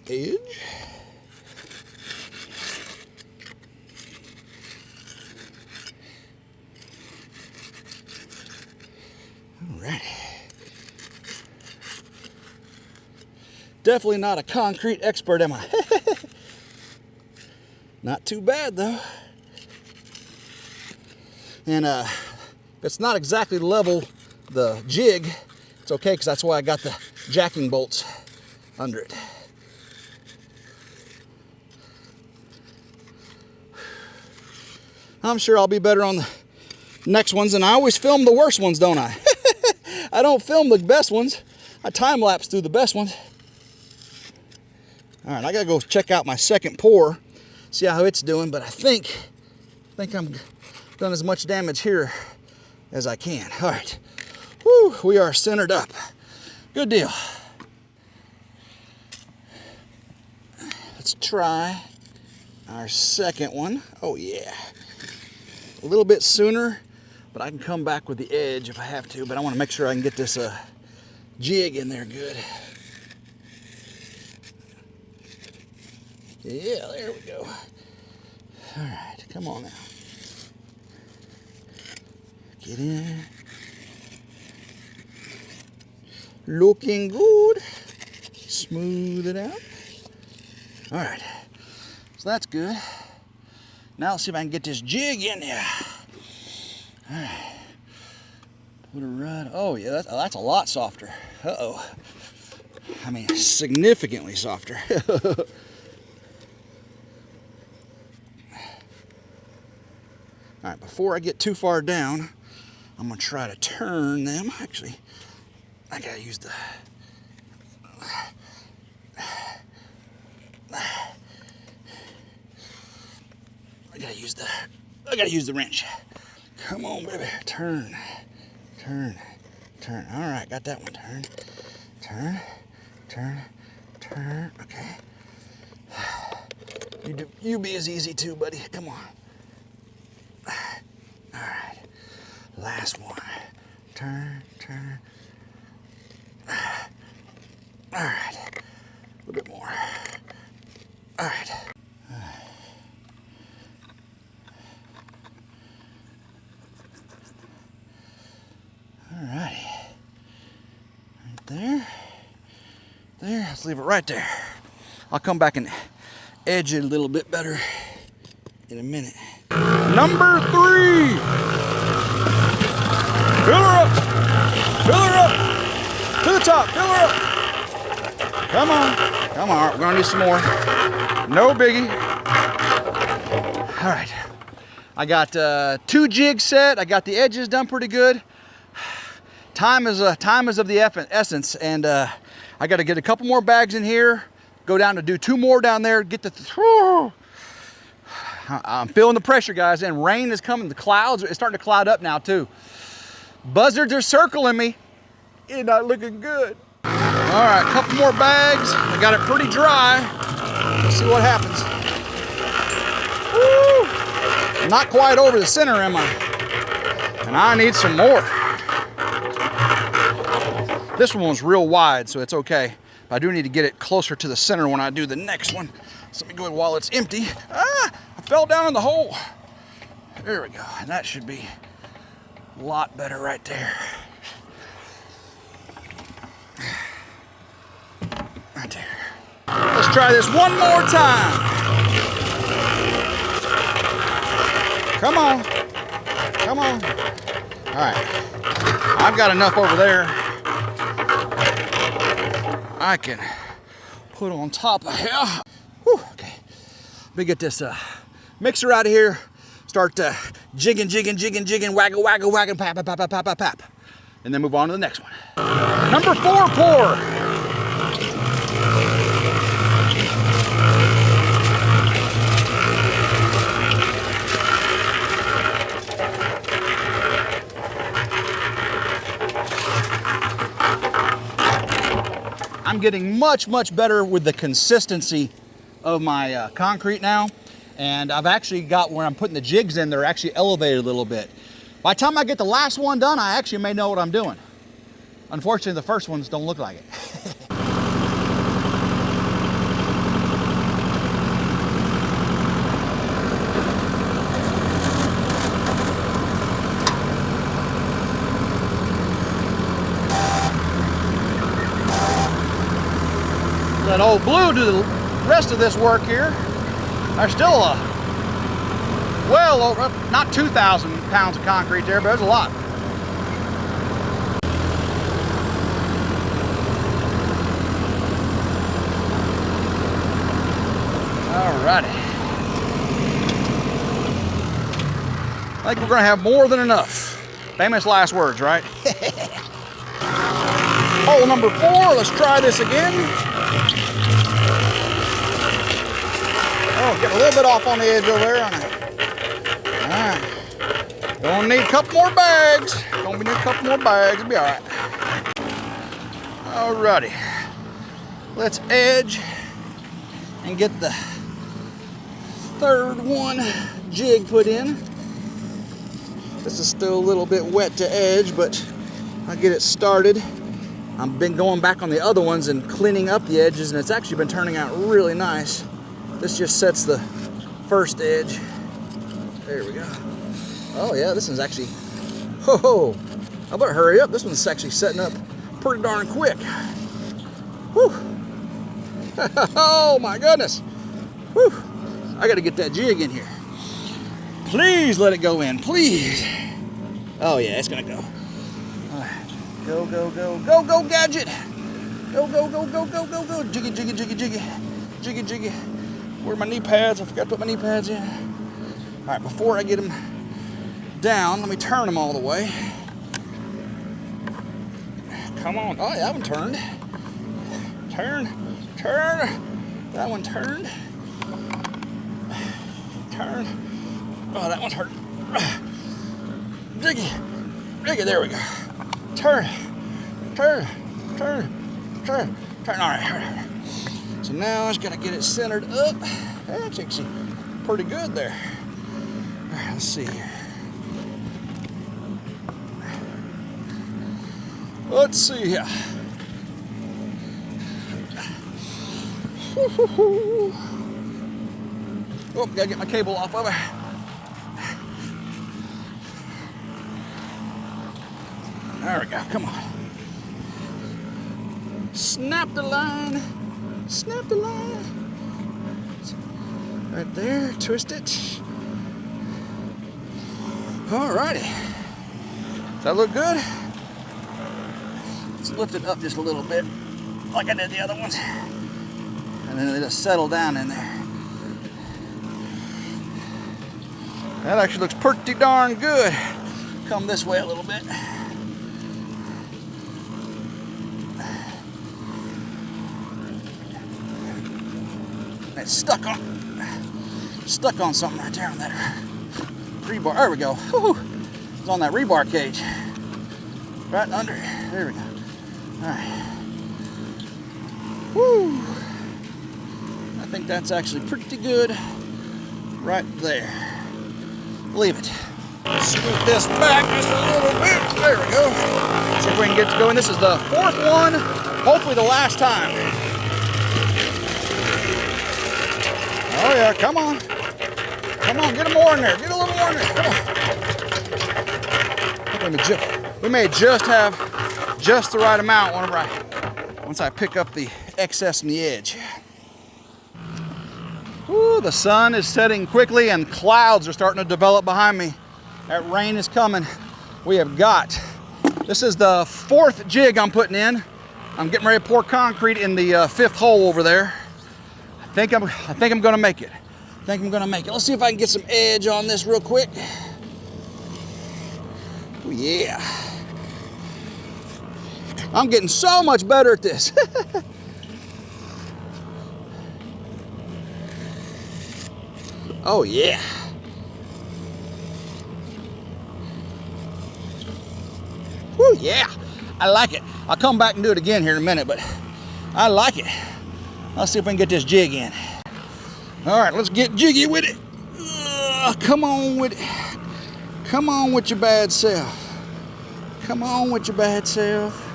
edge. All right. Definitely not a concrete expert, am I? Not too bad though. And it's not exactly level the jig. It's okay because that's why I got the jacking bolts under it. I'm sure I'll be better on the next ones, and I always film the worst ones, don't I? I don't film the best ones. I time lapse through the best ones. All right, I gotta go check out my second pour, see how it's doing, but I think I'm done as much damage here as I can. All right, whew, we are centered up. Good deal. Let's try our second one. Oh yeah. A little bit sooner, but I can come back with the edge if I have to, but I want to make sure I can get this jig in there good. Yeah, there we go. All right, come on now. Get in. Looking good. Smooth it out. All right, so that's good. Now let's see if I can get this jig in there. All right. Put it right. Oh yeah, that's a lot softer. Uh-oh. I mean, significantly softer. All right, before I get too far down, I'm gonna try to turn them. Actually, I gotta use the I gotta use the wrench. Come on, baby. Turn. Turn. Turn. All right, got that one. Turn. Turn. Turn. Turn. Okay. You be as easy too, buddy. Come on. All right. Last one. Turn. Turn. All right. A little bit more. All right. Alrighty, right there, let's leave it right there. I'll come back and edge it a little bit better in a minute. Number 3. Fill her up, to the top, fill her up. Come on, we're gonna need some more. No biggie. All right, I got 2 jigs set, I got the edges done pretty good. Time is of the essence, and I got to get a couple more bags in here, go down to do 2 more down there, get the, I'm feeling the pressure, guys, and rain is coming. The clouds, it's starting to cloud up now too. Buzzards are circling me. It's not looking good. All right, a couple more bags. I got it pretty dry. Let's see what happens. Woo! Not quite over the center, am I? And I need some more. This one was real wide, so it's okay. But I do need to get it closer to the center when I do the next one. So let me go while it's empty. Ah, I fell down in the hole. There we go. And that should be a lot better right there. Right there. Let's try this one more time. Come on. Come on. All right. I've got enough over there. I can put on top of here. Whew, okay, let me get this mixer out of here. Start jigging, waggle, pap, and then move on to the next one. Number 4 pour. I'm getting much, much better with the consistency of my concrete now. And I've actually got where I'm putting the jigs in, they're actually elevated a little bit. By the time I get the last one done, I actually may know what I'm doing. Unfortunately, the first ones don't look like it. Let old Blue do the rest of this work here. There's still well over, not 2,000 pounds of concrete there, but there's a lot. Alrighty. I think we're gonna have more than enough. Famous last words, right? Hole number 4, let's try this again. Oh, get a little bit off on the edge over there. All right. Gonna need a couple more bags. Gonna need a couple more bags, it'll be all right. Alrighty. Let's edge and get the third one jig put in. This is still a little bit wet to edge, but I'll get it started. I've been going back on the other ones and cleaning up the edges, and it's actually been turning out really nice. This just sets the first edge. There we go. Oh yeah, this one's actually, ho, I better hurry up. This one's actually setting up pretty darn quick. Whew. Oh my goodness. Whew. I gotta get that jig in here. Please let it go in, please. Oh yeah, it's gonna go. All right. Go, go, go, go, go, gadget. Go, go, go, go, go, go, go. Jiggy, jiggy, jiggy, jiggy. Jiggy, jiggy. Where are my knee pads? I forgot to put my knee pads in. All right, before I get them down, let me turn them all the way. Come on. Oh, yeah, that one turned. Turn, turn. That one turned. Turn. Oh, that one turned. Jiggy, jiggy, there we go. Turn, turn, turn, turn, turn. All right, all right. So now I just gotta get it centered up. That's actually pretty good there. All right, let's see here. Let's see here. Oh, gotta get my cable off of it. There we go, come on. Snap the line. Snap the line. Right there, twist it. Alrighty. Does that look good? Let's lift it up just a little bit, like I did the other ones. And then they just settle down in there. That actually looks pretty darn good. Come this way a little bit. It's stuck on something right there on that rebar. There we go. Woo-hoo. It's on that rebar cage. Right under. There we go. All right. Woo. I think that's actually pretty good right there. Leave it. Scoot this back just a little bit. There we go. See if we can get to going. This is the 4th one. Hopefully the last time. Oh yeah, come on. Come on, get more in there. Get a little more in there. Come on. We may just have just the right amount once I pick up the excess from the edge. Ooh, the sun is setting quickly and clouds are starting to develop behind me. That rain is coming. We have got, this is the 4th jig I'm putting in. I'm getting ready to pour concrete in the 5th hole over there. I think I'm gonna make it. Let's see if I can get some edge on this real quick. Oh yeah. I'm getting so much better at this. Oh yeah. Woo, yeah. I like it. I'll come back and do it again here in a minute, but I like it. Let's see if we can get this jig in. All right, let's get jiggy with it. Come on with it. Come on with your bad self. Come on with your bad self.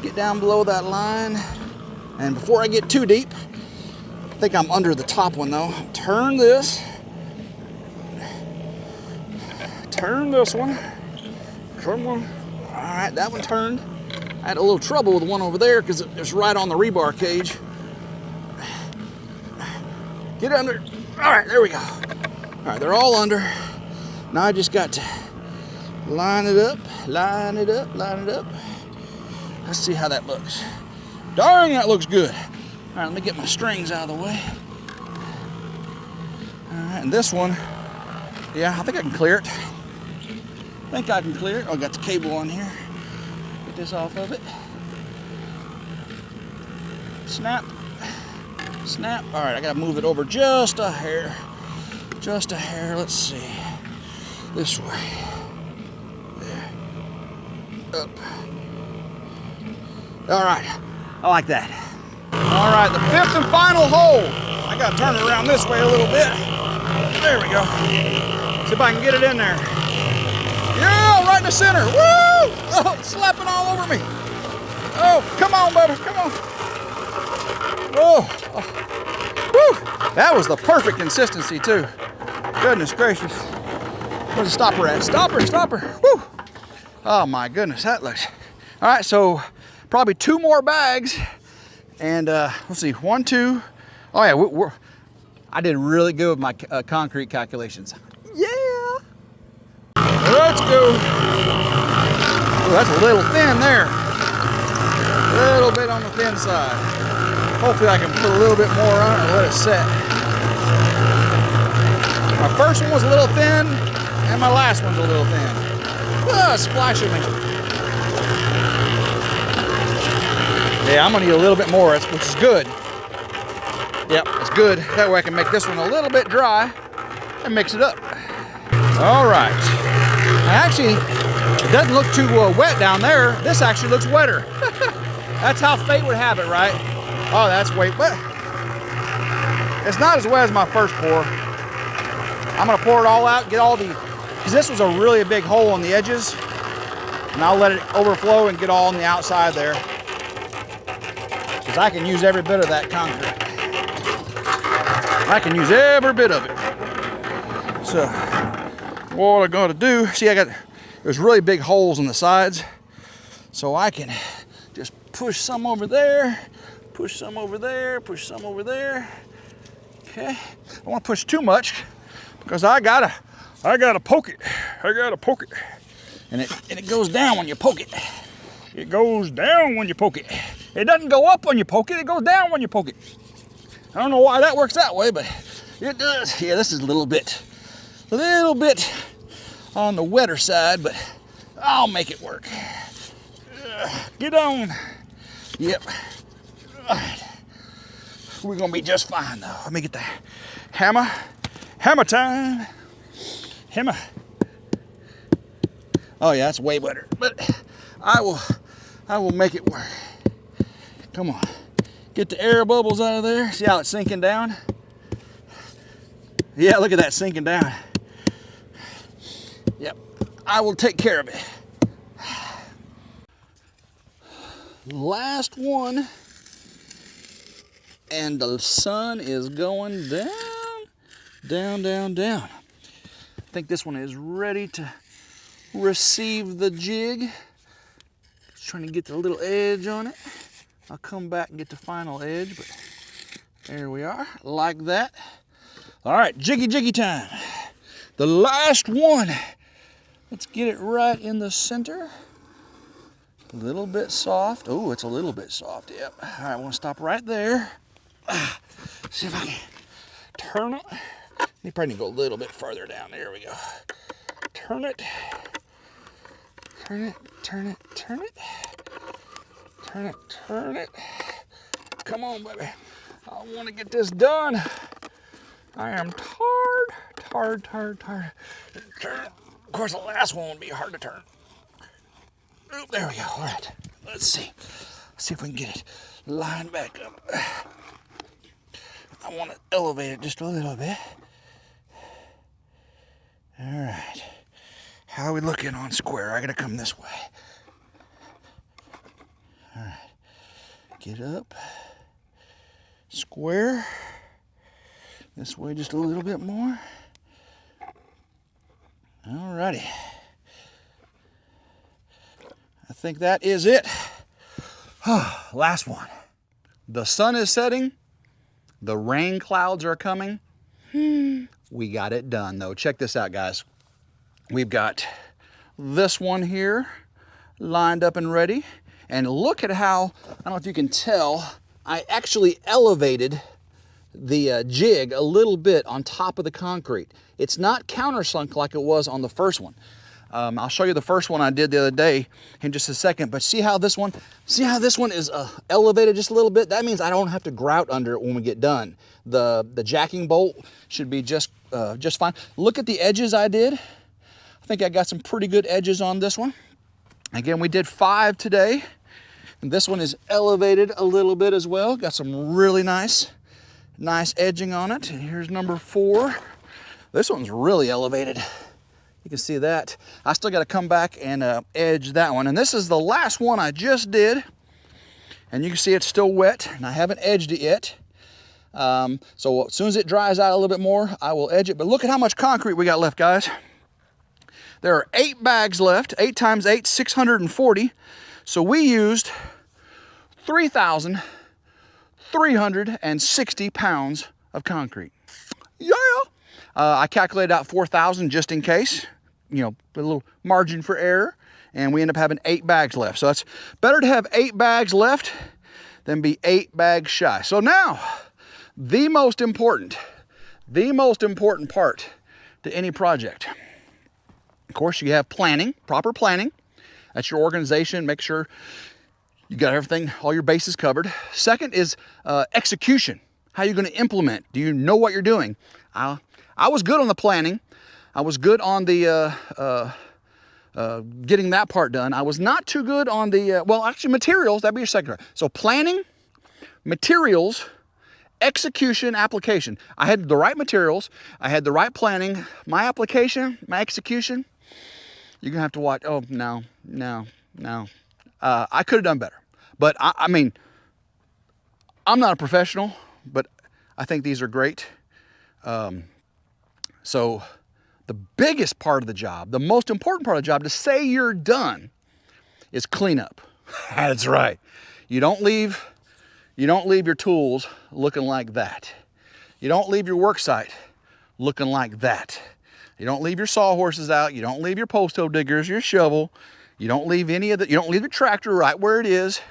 Get down below that line. And before I get too deep, I think I'm under the top one though. Turn this. Turn this one. Come on. All right, that one turned. I had a little trouble with the one over there because it was right on the rebar cage. Get under. All right, there we go. All right, they're all under. Now I just got to line it up, line it up, line it up. Let's see how that looks. Darn, that looks good. All right, let me get my strings out of the way. All right, and this one, yeah, I think I can clear it. I think I can clear it. Oh, I got the cable on here. Get this off of it. Snap. Snap. All right, I gotta move it over just a hair. Just a hair. Let's see. This way. There. Up. All right. I like that. All right, the fifth and final hole. I gotta turn it around this way a little bit. There we go. See if I can get it in there. Yeah, right in the center. Woo! Oh, it's slapping all over me. Oh, come on, baby. Come on. Oh. Woo! That was the perfect consistency too. Goodness gracious. Where's the stopper at? Stopper, stopper. Woo! Oh my goodness, that looks. All right, so probably 2 more bags. And let's see, 1, 2. Oh yeah, I did really good with my concrete calculations. Yeah. Let's go. Oh, that's a little thin there. A little bit on the thin side. Hopefully I can put a little bit more on it and let it set. My first one was a little thin, and my last one's a little thin. Ah, it's splashing me. Yeah, I'm gonna need a little bit more, which is good. Yep, it's good. That way I can make this one a little bit dry and mix it up. All right. Actually, it doesn't look too wet down there. This actually looks wetter. That's how fate would have it, right? Oh, that's way wet. It's not as wet as my first pour. I'm gonna pour it all out, get all the, because this was a really big hole on the edges, and I'll let it overflow and get all on the outside there. Because I can use every bit of that concrete. I can use every bit of it. So, what I'm gonna do, see there's really big holes in the sides, so I can just push some over there, push some over there, push some over there. Okay, I don't want to push too much because I gotta poke it. I gotta poke it, and it goes down when you poke it. It goes down when you poke it. It doesn't go up when you poke it. It goes down when you poke it. I don't know why that works that way, but it does. Yeah, this is a little bit on the wetter side, but I'll make it work. Get on. Yep. All right. We're gonna be just fine though. Let me get the hammer. Hammer time. Hammer. Oh yeah, that's way better. But I will make it work. Come on. Get the air bubbles out of there. See how it's sinking down? Yeah, look at that sinking down. Yep. I will take care of it. Last one. And the sun is going down, down, down, down. I think this one is ready to receive the jig. Just trying to get the little edge on it. I'll come back and get the final edge, but there we are, like that. All right, jiggy time. The last one. Let's get it right in the center. A little bit soft. Oh, it's a little bit soft, yep. All right, I want to stop right there. See if I can turn it. You probably need to go a little bit further down. There we go. Turn it. Turn it, turn it, turn it. Turn it, turn it. Come on, baby. I want to get this done. I am tired. Turn it. Of course, the last one will be hard to turn. Oop, there we go. All right. Let's see. See if we can get it lined back up. I want to elevate it just a little bit. All right. How are we looking on square? I gotta come this way. All right. Get up. Square. This way just a little bit more. All righty. I think that is it. Last one. The sun is setting. The rain clouds are coming. We got it done though. Check this out, guys. We've got this one here lined up and ready. And look at how, I don't know if you can tell, I actually elevated the jig a little bit on top of the concrete. It's not countersunk like it was on the first one. I'll show you the first one I did the other day in just a second, but see how this one is elevated just a little bit? That means I don't have to grout under it when we get done. The jacking bolt should be just fine. Look at the edges I did. I think I got some pretty good edges on this one. Again, we did 5 today, and this one is elevated a little bit as well. Got some really nice edging on it. And here's number 4. This one's really elevated. You can see that. I still got to come back and edge that one. And this is the last one I just did. And you can see it's still wet, and I haven't edged it yet. So as soon as it dries out a little bit more, I will edge it. But look at how much concrete we got left, guys. There are 8 bags left, 8 times 8, 640. So we used 3,360 pounds of concrete. Yeah! I calculated out 4,000 just in case, you know, a little margin for error, and we end up having 8 bags left. So it's better to have 8 bags left than be 8 bags shy. So now, the most important part to any project. Of course, you have planning, proper planning. That's your organization. Make sure you got everything, all your bases covered. Second is execution. How are you going to implement? Do you know what you're doing? I was good on the planning. I was good on the getting that part done. I was not too good on the, well, actually materials, that'd be your second. So planning, materials, execution, application. I had the right materials. I had the right planning. My application, my execution, you're going to have to watch. Oh, no. I could have done better. But I mean, I'm not a professional, but I think these are great. So the biggest part of the job, the most important part of the job to say you're done is cleanup. That's right. You don't leave your tools looking like that. You don't leave your work site looking like that. You don't leave your sawhorses out. You don't leave your post hole diggers, your shovel. You don't leave you don't leave your tractor right where it is.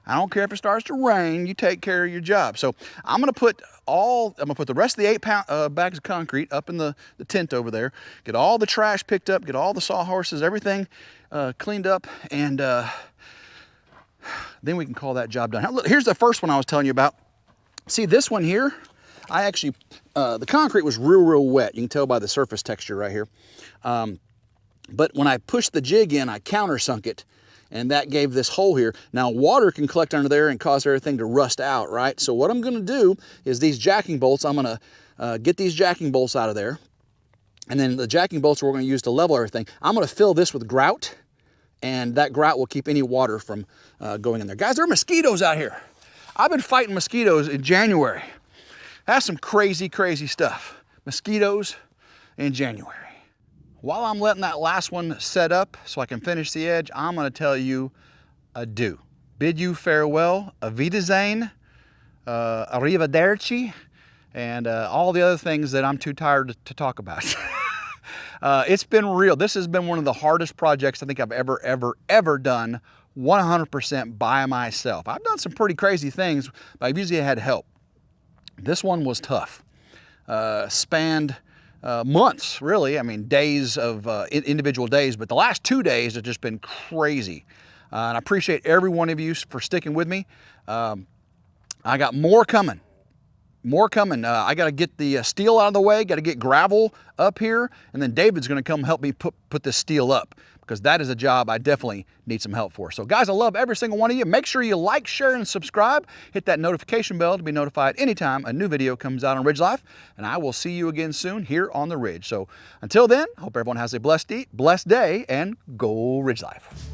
I don't care if it starts to rain, you take care of your job. So I'm gonna put the rest of the 8 bags of concrete up in the tent over there, get all the trash picked up, get all the sawhorses, everything cleaned up, and then we can call that job done. Now, look, here's the first one I was telling you about. See this one here? I actually, the concrete was real wet. You can tell by the surface texture right here. But when I pushed the jig in, I countersunk it, and that gave this hole here. Now water can collect under there and cause everything to rust out, right? So what I'm gonna do is these jacking bolts, I'm gonna get these jacking bolts out of there, and then the jacking bolts we're gonna use to level everything. I'm gonna fill this with grout, and that grout will keep any water from going in there. Guys, there are mosquitoes out here. I've been fighting mosquitoes in January. That's some crazy stuff. Mosquitoes in January. While I'm letting that last one set up so I can finish the edge, I'm gonna tell you adieu. Bid you farewell, Wiedersehen, arrivederci, and all the other things that I'm too tired to talk about. It's been real. This has been one of the hardest projects I think I've ever done 100% by myself. I've done some pretty crazy things, but I've usually had help. This one was tough. Spanned months, really. I mean, days of individual days, but the last 2 days have just been crazy. And I appreciate every one of you for sticking with me. I got more coming. more coming. I got to get the steel out of the way, got to get gravel up here, and then David's going to come help me put this steel up, because that is a job I definitely need some help for. So guys, I love every single one of you. Make sure you like, share, and subscribe. Hit that notification bell to be notified anytime a new video comes out on Ridge Life, and I will see you again soon here on the Ridge. So until then, hope everyone has a blessed day, and go Ridge Life.